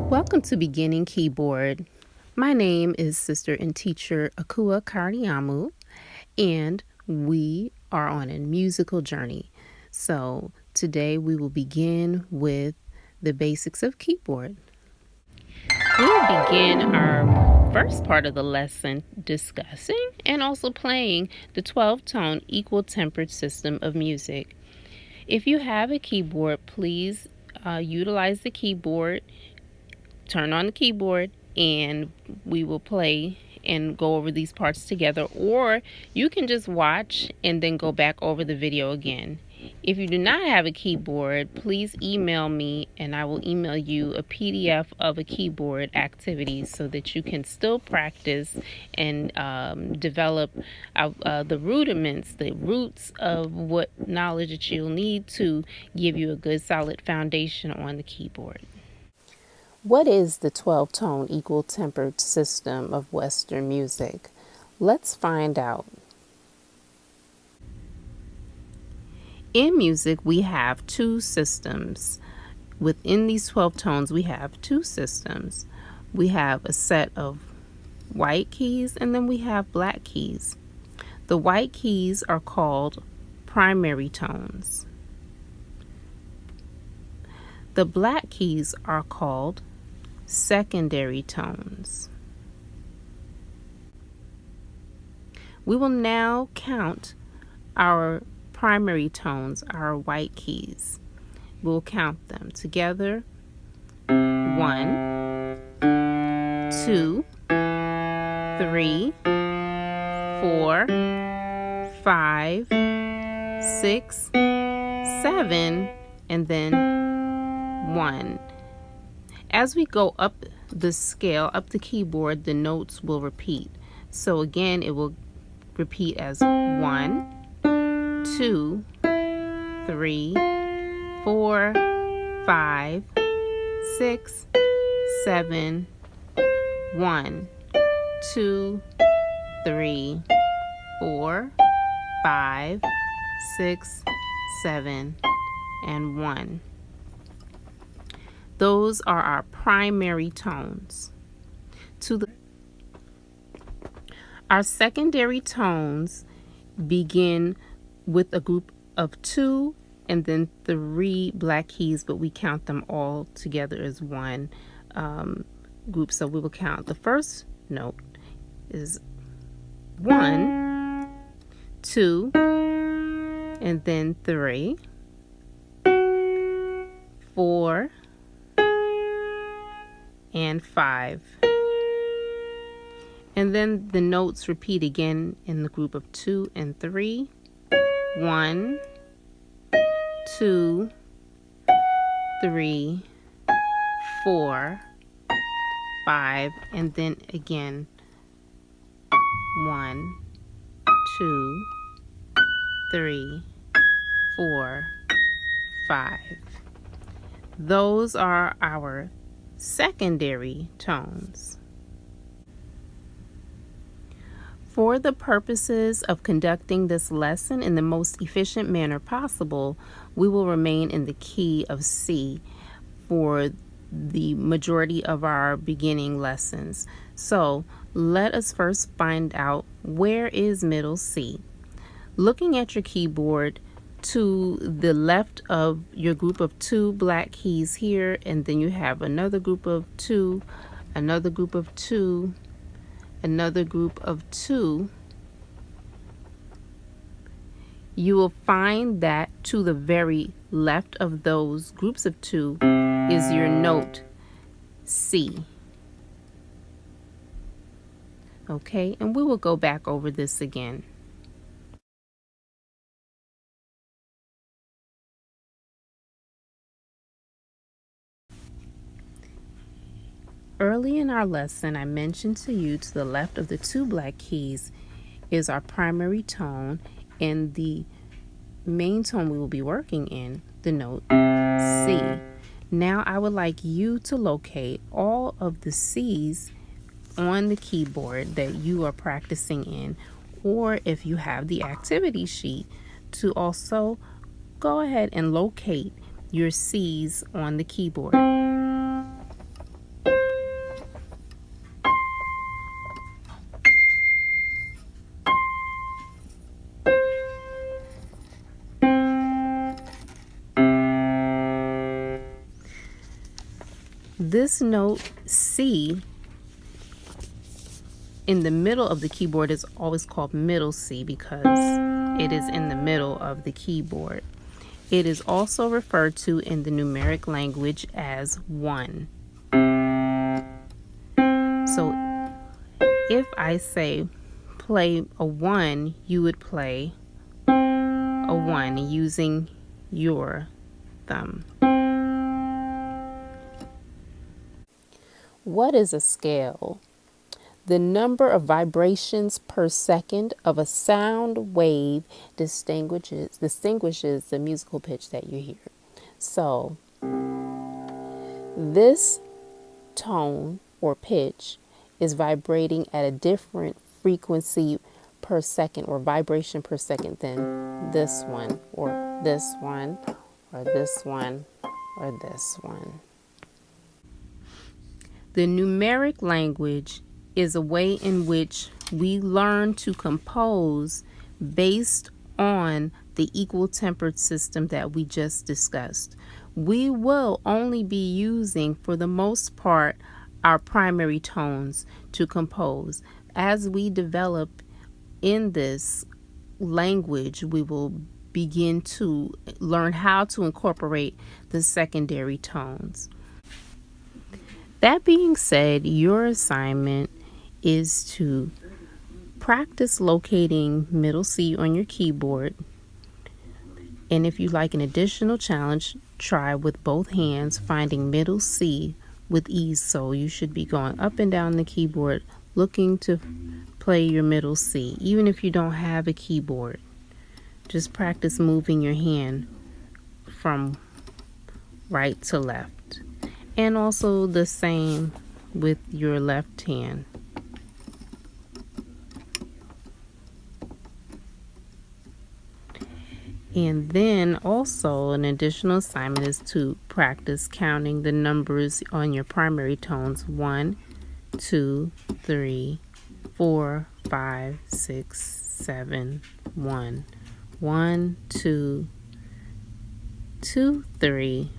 Welcome to Beginning Keyboard. My name is Sister and Teacher Akua Kardiamu, and we are on a musical journey. So today we will begin with the basics of keyboard. We'll begin our first part of the lesson discussing and also playing the 12-tone equal-tempered system of music. If you have a keyboard, please utilize the keyboard, turn on the keyboard, and we will play and go over these parts together, or you can just watch and then go back over the video again. If you do not have a keyboard, please email me and I will email you a PDF of a keyboard activity so that you can still practice and develop the rudiments, the roots of what knowledge that you'll need to give you a good solid foundation on the keyboard. What is the 12-tone equal-tempered system of Western music? Let's find out. In music, we have two systems. Within these 12 tones, we have two systems. We have a set of white keys, and then we have black keys. The white keys are called primary tones. The black keys are called secondary tones. We will now count our primary tones, our white keys. We'll count them together. 1, 2, 3, 4, 5, 6, 7, and then 1. As we go up the scale, up the keyboard, the notes will repeat. So again, it will repeat as 1, 2, 3, 4, 5, 6, 7, 1, 2, 3, 4, 5, 6, 7, and 1. Those are our primary tones. Our secondary tones begin with a group of 2 and then 3 black keys, but we count them all together as one group. So we will count. The first note is 1, 2, and then 3, 4, and 5. And then the notes repeat again in the group of 2 and 3. 1, 2, 3, 4, 5, and then again 1, 2, 3, 4, 5. Those are our secondary tones. For the purposes of conducting this lesson in the most efficient manner possible, we will remain in the key of C for the majority of our beginning lessons. So let us first find out, where is middle C? Looking at your keyboard, to the left of your group of 2 black keys here, and then you have another group of 2, another group of 2, another group of 2. You will find that to the very left of those groups of 2 is your note C. Okay, and we will go back over this again. Early in our lesson, I mentioned to you to the left of the 2 black keys is our primary tone, and the main tone we will be working in, the note C. Now I would like you to locate all of the C's on the keyboard that you are practicing in, or if you have the activity sheet, to also go ahead and locate your C's on the keyboard. This note C in the middle of the keyboard is always called middle C because it is in the middle of the keyboard. It is also referred to in the numeric language as 1. So if I say play a 1, you would play a 1 using your thumb. What is a scale? The number of vibrations per second of a sound wave distinguishes the musical pitch that you hear. So this tone or pitch is vibrating at a different frequency per second or vibration per second than this one or this one or this one or this one. The numeric language is a way in which we learn to compose based on the equal tempered system that we just discussed. We will only be using, for the most part, our primary tones to compose. As we develop in this language, we will begin to learn how to incorporate the secondary tones. That being said, your assignment is to practice locating middle C on your keyboard. And if you like an additional challenge, try with both hands finding middle C with ease. So you should be going up and down the keyboard looking to play your middle C. Even if you don't have a keyboard, just practice moving your hand from right to left. And also the same with your left hand. And then also an additional assignment is to practice counting the numbers on your primary tones: 1, 2, 3, 4, 5, 6, 7, 1. 1, 2, 2, 3,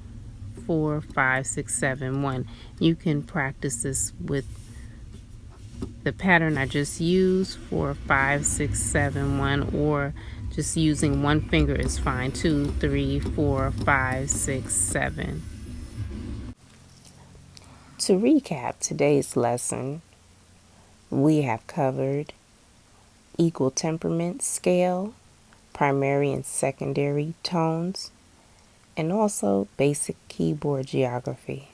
4, 5, 6, 7, 1. You can practice this with the pattern I just used, 4, 5, 6, 7, 1, or just using one finger is fine. 2, 3, 4, 5, 6, 7. To recap today's lesson, we have covered equal temperament scale, primary and secondary tones, and also basic keyboard geography.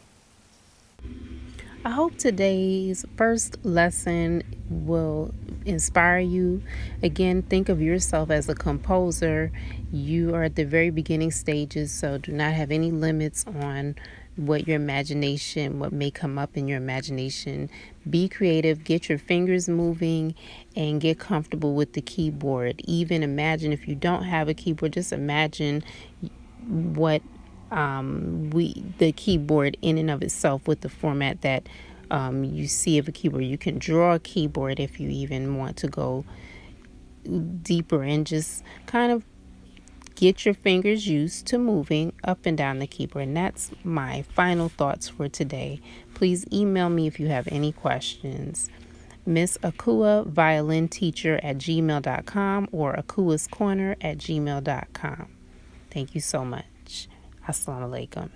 I hope today's first lesson will inspire you. Again, think of yourself as a composer. You are at the very beginning stages, so do not have any limits on what may come up in your imagination. Be creative, get your fingers moving, and get comfortable with the keyboard. Even imagine, if you don't have a keyboard, just imagine what the keyboard in and of itself, with the format that you see of a keyboard. You can draw a keyboard if you even want to go deeper and just kind of get your fingers used to moving up and down the keyboard. And that's my final thoughts for today. Please email me if you have any questions. Miss Akua Violin Teacher at gmail.com or Akua's Corner at gmail.com. Thank you so much. Assalamu alaikum.